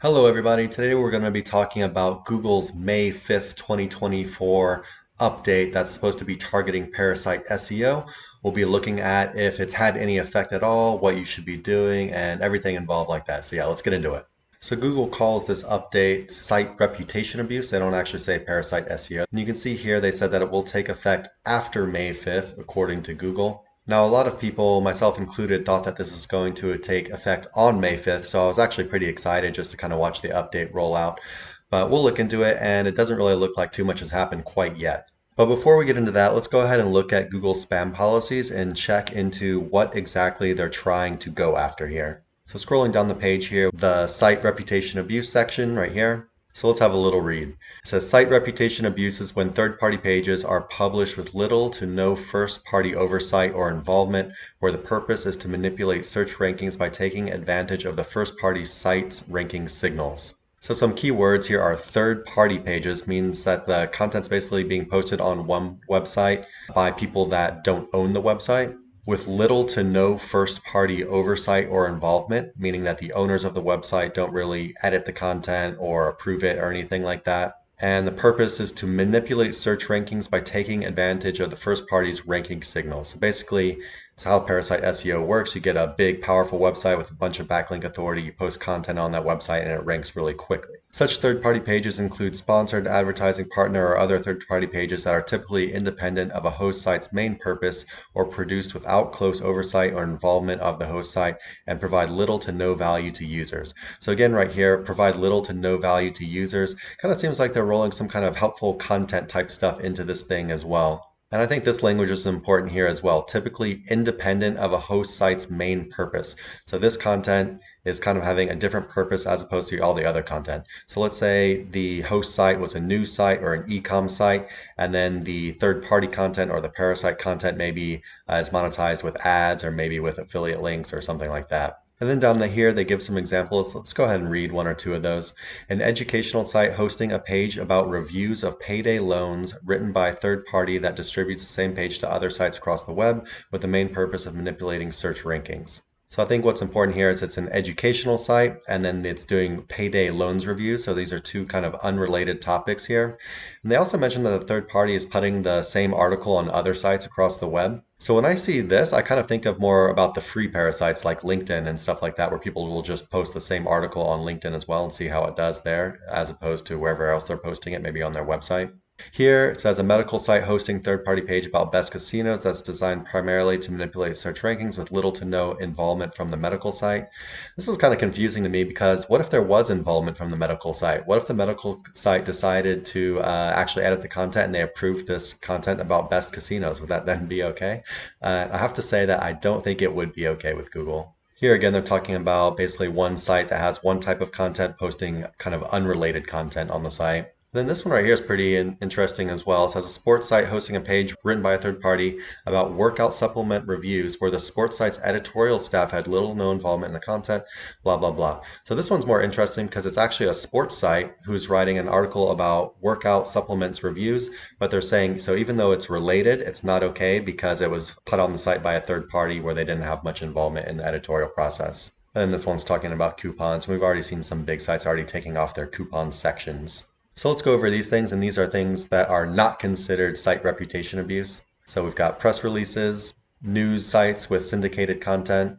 Hello, everybody. Today we're going to be talking about Google's May 5th, 2024 update that's supposed to be targeting Parasite SEO. We'll be looking at if it's had any effect at all, what you should be doing, and everything involved like that. So yeah, let's get into it. So Google calls this update site reputation abuse. They don't actually say Parasite SEO. And you can see here they said that it will take effect after May 5th, according to Google. Now, a lot of people, myself included, thought that this was going to take effect on May 5th, so I was actually pretty excited just to kind of watch the update roll out. But we'll look into it, and it doesn't really look like too much has happened quite yet. But before we get into that, let's go ahead and look at Google's spam policies and check into what exactly they're trying to go after here. So scrolling down the page here, the site reputation abuse section right here. So let's have a little read. It says site reputation abuse is when third-party pages are published with little to no first-party oversight or involvement, where the purpose is to manipulate search rankings by taking advantage of the first-party site's ranking signals. So some key words here are third-party pages, means that the content's basically being posted on one website by people that don't own the website, with little to no first-party oversight or involvement, meaning that the owners of the website don't really edit the content or approve it or anything like that. And the purpose is to manipulate search rankings by taking advantage of the first party's ranking signals. So basically, it's how Parasite SEO works. You get a big, powerful website with a bunch of backlink authority. You post content on that website and it ranks really quickly. Such third-party pages include sponsored advertising partner or other third-party pages that are typically independent of a host site's main purpose or produced without close oversight or involvement of the host site and provide little to no value to users. So again, right here, provide little to no value to users. Kind of seems like they're rolling some kind of helpful content type stuff into this thing as well. And I think this language is important here as well, typically independent of a host site's main purpose. So this content is kind of having a different purpose as opposed to all the other content. So let's say the host site was a news site or an e-com site, and then the third-party content or the Parasite content maybe is monetized with ads or maybe with affiliate links or something like that. And then down here, they give some examples. Let's go ahead and read one or two of those. An educational site hosting a page about reviews of payday loans written by a third party that distributes the same page to other sites across the web with the main purpose of manipulating search rankings. So I think what's important here is it's an educational site and then it's doing payday loans reviews. So these are two kind of unrelated topics here. And they also mentioned that the third party is putting the same article on other sites across the web. So when I see this, I kind of think of more about the free parasites like LinkedIn and stuff like that, where people will just post the same article on LinkedIn as well and see how it does there, as opposed to wherever else they're posting it, maybe on their website. Here it says a medical site hosting third-party page about best casinos that's designed primarily to manipulate search rankings with little to no involvement from the medical site. This is kind of confusing to me because what if there was involvement from the medical site? What if the medical site decided to actually edit the content and they approved this content about best casinos? Would that then be okay? I have to say that I don't think it would be okay with Google. Here again, they're talking about basically one site that has one type of content posting kind of unrelated content on the site. Then this one right here is pretty interesting as well. It says a sports site hosting a page written by a third party about workout supplement reviews where the sports site's editorial staff had little no involvement in the content, blah, blah, blah. So this one's more interesting because it's actually a sports site who's writing an article about workout supplements reviews, but they're saying, so even though it's related, it's not okay because it was put on the site by a third party where they didn't have much involvement in the editorial process. And this one's talking about coupons. We've already seen some big sites already taking off their coupon sections. So let's go over these things, and these are things that are not considered site reputation abuse. So we've got press releases, news sites with syndicated content,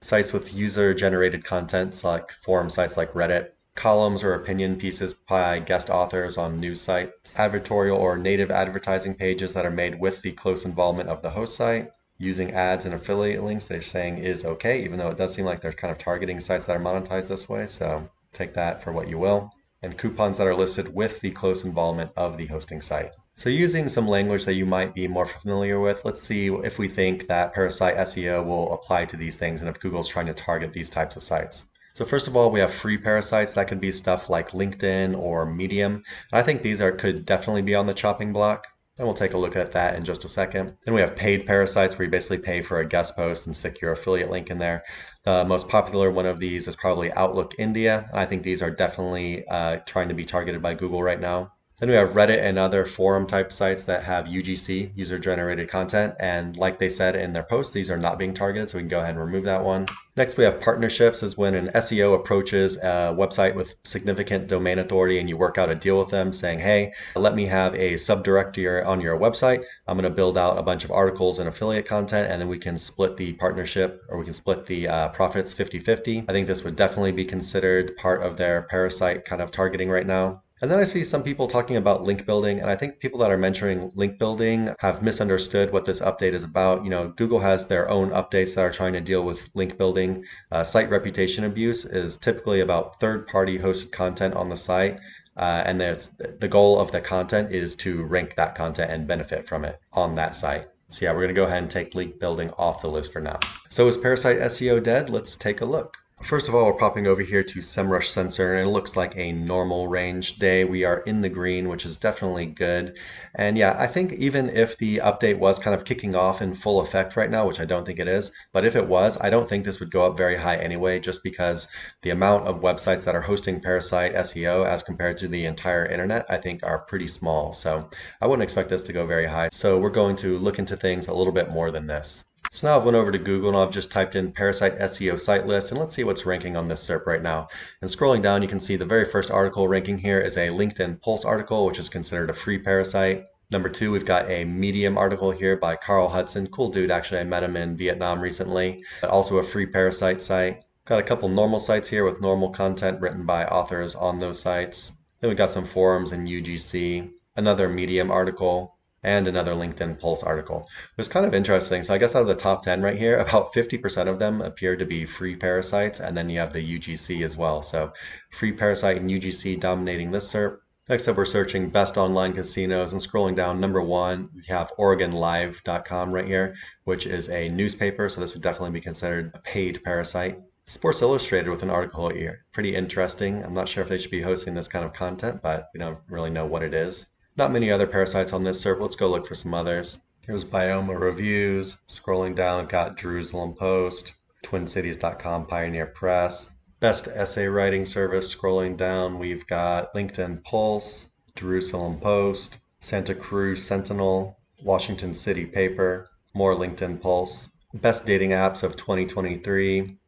sites with user-generated content, so like forum sites like Reddit, columns or opinion pieces by guest authors on news sites, advertorial or native advertising pages that are made with the close involvement of the host site, using ads and affiliate links they're saying is okay, even though it does seem like they're kind of targeting sites that are monetized this way, so take that for what you will. And coupons that are listed with the close involvement of the hosting site. So using some language that you might be more familiar with, let's see if we think that Parasite SEO will apply to these things and if Google's trying to target these types of sites. So first of all, we have free parasites. That could be stuff like LinkedIn or Medium. And I think these could definitely be on the chopping block. And we'll take a look at that in just a second. Then we have paid parasites where you basically pay for a guest post and stick your affiliate link in there. The most popular one of these is probably Outlook India. I think these are definitely trying to be targeted by Google right now. Then we have Reddit and other forum type sites that have UGC, user generated content. And like they said in their post, these are not being targeted. So we can go ahead and remove that one. Next, we have partnerships is when an SEO approaches a website with significant domain authority and you work out a deal with them saying, hey, let me have a subdirectory on your website. I'm going to build out a bunch of articles and affiliate content, and then we can split the partnership or we can split the profits 50-50. I think this would definitely be considered part of their parasite kind of targeting right now. And then I see some people talking about link building, and I think people that are mentioning link building have misunderstood what this update is about. Google has their own updates that are trying to deal with link building. Site reputation abuse is typically about third-party hosted content on the site, and the goal of the content is to rank that content and benefit from it on that site. So yeah, we're going to go ahead and take link building off the list for now. So is Parasite SEO dead? Let's take a look. First of all, we're popping over here to SEMrush sensor, and it looks like a normal range day. We are in the green, which is definitely good. And yeah, I think even if the update was kind of kicking off in full effect right now, which I don't think it is, but if it was, I don't think this would go up very high anyway, just because the amount of websites that are hosting Parasite SEO as compared to the entire internet, I think are pretty small. So I wouldn't expect this to go very high. So we're going to look into things a little bit more than this. So now I've went over to Google and I've just typed in Parasite SEO site list, and let's see what's ranking on this SERP right now. And scrolling down, you can see the very first article ranking here is a LinkedIn Pulse article, which is considered a free parasite. Number 2, we've got a Medium article here by Carl Hudson. Cool dude, actually. I met him in Vietnam recently, but also a free parasite site. Got a couple normal sites here with normal content written by authors on those sites. Then we got some forums and UGC, another Medium article, and another LinkedIn Pulse article. It was kind of interesting. So I guess out of the top 10 right here, about 50% of them appear to be free parasites, and then you have the UGC as well. So free parasite and UGC dominating this SERP. Next up, we're searching best online casinos and scrolling down. Number 1, we have OregonLive.com right here, which is a newspaper. So this would definitely be considered a paid parasite. Sports Illustrated with an article here. Pretty interesting. I'm not sure if they should be hosting this kind of content, but we don't really know what it is. Not many other parasites on this SERP. Let's go look for some others. Here's Bioma Reviews. Scrolling down, I've got Jerusalem Post, TwinCities.com, Pioneer Press. Best Essay Writing Service. Scrolling down, we've got LinkedIn Pulse, Jerusalem Post, Santa Cruz Sentinel, Washington City Paper, more LinkedIn Pulse. Best Dating Apps of 2023. We've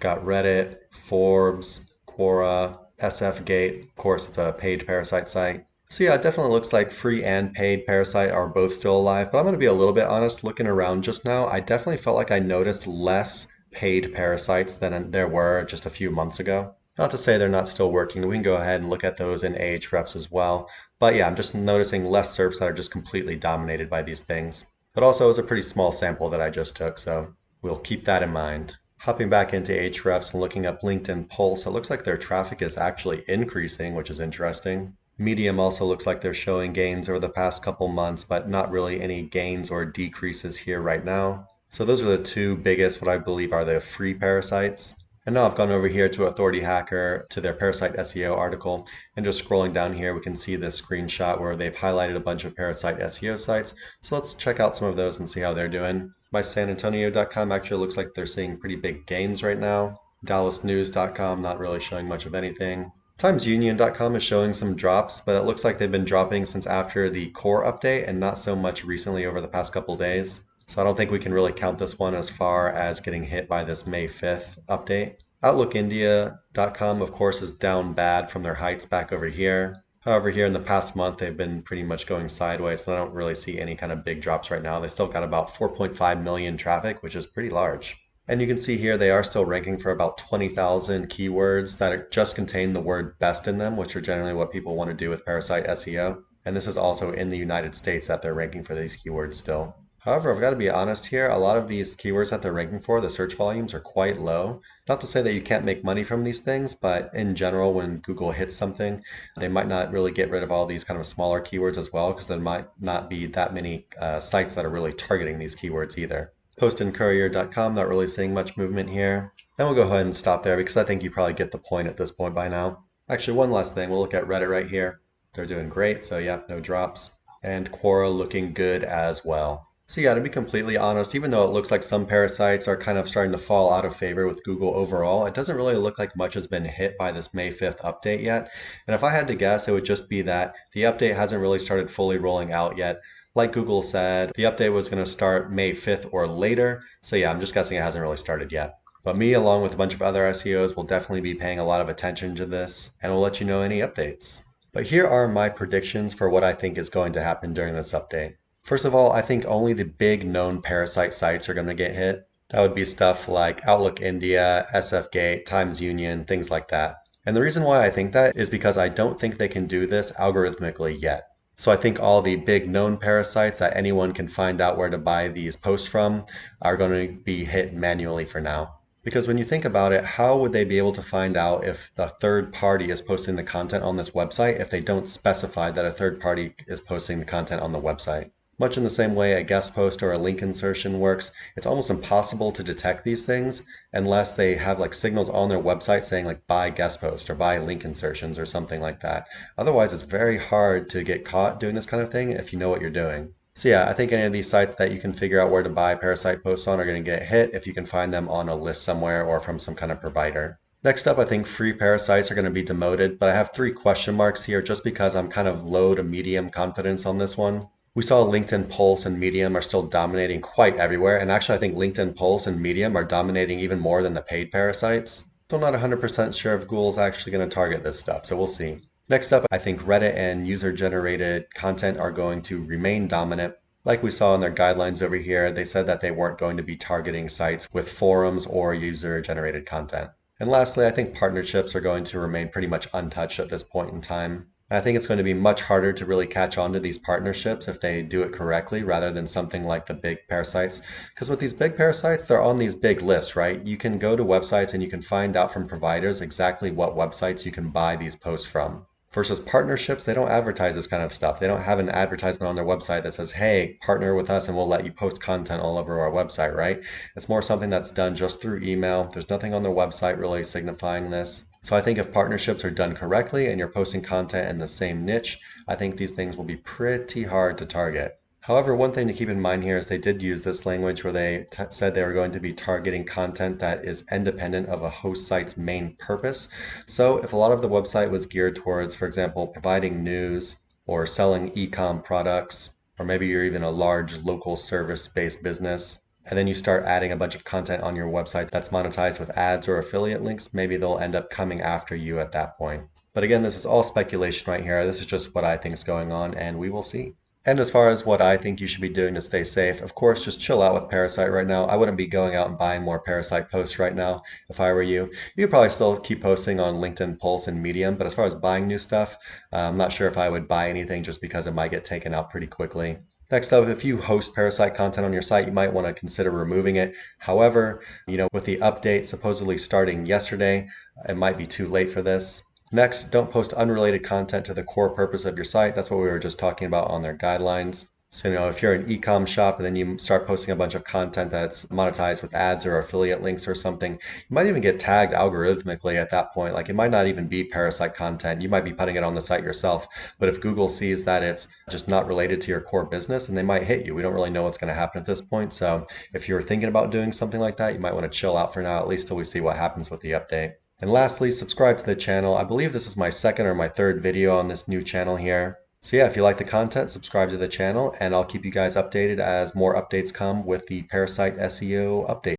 got Reddit, Forbes, Quora, SFGate. Of course, it's a paid parasite site. So yeah, it definitely looks like free and paid parasite are both still alive, but I'm going to be a little bit honest. Looking around just now, I definitely felt like I noticed less paid parasites than there were just a few months ago. Not to say they're not still working. We can go ahead and look at those in Ahrefs as well. But yeah, I'm just noticing less SERPs that are just completely dominated by these things. But also, it was a pretty small sample that I just took, so we'll keep that in mind. Hopping back into Ahrefs and looking up LinkedIn Pulse, it looks like their traffic is actually increasing, which is interesting. Medium also looks like they're showing gains over the past couple months, but not really any gains or decreases here right now. So those are the two biggest, what I believe are the free parasites. And now I've gone over here to Authority Hacker to their Parasite SEO article, and just scrolling down here, we can see this screenshot where they've highlighted a bunch of Parasite SEO sites. So let's check out some of those and see how they're doing. My SanAntonio.com actually looks like they're seeing pretty big gains right now. DallasNews.com not really showing much of anything. TimesUnion.com is showing some drops, but it looks like they've been dropping since after the core update and not so much recently over the past couple days. So I don't think we can really count this one as far as getting hit by this May 5th update. OutlookIndia.com, of course, is down bad from their heights back over here. However, here in the past month, they've been pretty much going sideways, and I don't really see any kind of big drops right now. They still got about 4.5 million traffic, which is pretty large. And you can see here they are still ranking for about 20,000 keywords that just contain the word best in them, which are generally what people want to do with Parasite SEO. And this is also in the United States that they're ranking for these keywords still. However, I've got to be honest here, a lot of these keywords that they're ranking for, the search volumes are quite low. Not to say that you can't make money from these things, but in general, when Google hits something, they might not really get rid of all these kind of smaller keywords as well, because there might not be that many sites that are really targeting these keywords either. PostandCourier.com, not really seeing much movement here. And we'll go ahead and stop there because I think you probably get the point at this point by now. Actually, one last thing, we'll look at Reddit right here. They're doing great, so yeah, no drops. And Quora looking good as well. So yeah, to be completely honest, even though it looks like some parasites are kind of starting to fall out of favor with Google overall, it doesn't really look like much has been hit by this May 5th update yet. And if I had to guess, it would just be that the update hasn't really started fully rolling out yet. Like Google said, the update was going to start May 5th or later. So yeah, I'm just guessing it hasn't really started yet. But me, along with a bunch of other SEOs, will definitely be paying a lot of attention to this and we'll let you know any updates. But here are my predictions for what I think is going to happen during this update. First of all, I think only the big known parasite sites are going to get hit. That would be stuff like Outlook India, SFGate, Times Union, things like that. And the reason why I think that is because I don't think they can do this algorithmically yet. So I think all the big known parasites that anyone can find out where to buy these posts from are going to be hit manually for now. Because when you think about it, how would they be able to find out if the third party is posting the content on this website if they don't specify that a third party is posting the content on the website? Much in the same way a guest post or a link insertion works, it's almost impossible to detect these things unless they have like signals on their website saying like buy guest post or buy link insertions or something like that. Otherwise, it's very hard to get caught doing this kind of thing if you know what you're doing. So yeah, I think any of these sites that you can figure out where to buy parasite posts on are going to get hit if you can find them on a list somewhere or from some kind of provider. Next up, I think free parasites are going to be demoted, but I have three question marks here just because I'm kind of low to medium confidence on this one. We saw LinkedIn Pulse and Medium are still dominating quite everywhere, and actually I think LinkedIn Pulse and Medium are dominating even more than the paid parasites. Still not 100% sure if Google's actually going to target this stuff, so we'll see. Next up, I think Reddit and user-generated content are going to remain dominant. Like we saw in their guidelines over here, they said that they weren't going to be targeting sites with forums or user-generated content. And lastly, I think partnerships are going to remain pretty much untouched at this point in time. I think it's going to be much harder to really catch on to these partnerships if they do it correctly rather than something like the big parasites. Because with these big parasites, they're on these big lists, right? You can go to websites and you can find out from providers exactly what websites you can buy these posts from. Versus partnerships, they don't advertise this kind of stuff. They don't have an advertisement on their website that says, hey, partner with us and we'll let you post content all over our website, right? It's more something that's done just through email. There's nothing on their website really signifying this. So I think if partnerships are done correctly and you're posting content in the same niche, I think these things will be pretty hard to target. However, one thing to keep in mind here is they did use this language where they said they were going to be targeting content that is independent of a host site's main purpose. So if a lot of the website was geared towards, for example, providing news or selling e-com products, or maybe you're even a large local service-based business, and then you start adding a bunch of content on your website that's monetized with ads or affiliate links, maybe they'll end up coming after you at that point. But again, this is all speculation right here. This is just what I think is going on, and we will see. And as far as what I think you should be doing to stay safe, of course, just chill out with Parasite right now. I wouldn't be going out and buying more Parasite posts right now if I were you. You could probably still keep posting on LinkedIn Pulse and Medium, but as far as buying new stuff, I'm not sure if I would buy anything just because it might get taken out pretty quickly. Next up, if you host Parasite content on your site, you might want to consider removing it. However, with the update supposedly starting yesterday, it might be too late for this. Next, don't post unrelated content to the core purpose of your site. That's what we were just talking about on their guidelines. So, if you're an e-com shop and then you start posting a bunch of content that's monetized with ads or affiliate links or something, you might even get tagged algorithmically at that point. Like it might not even be Parasite content. You might be putting it on the site yourself. But if Google sees that it's just not related to your core business, then they might hit you. We don't really know what's going to happen at this point. So if you're thinking about doing something like that, you might want to chill out for now, at least till we see what happens with the update. And lastly, subscribe to the channel. I believe this is my second or my third video on this new channel here. So yeah, if you like the content, subscribe to the channel and I'll keep you guys updated as more updates come with the Parasite SEO update.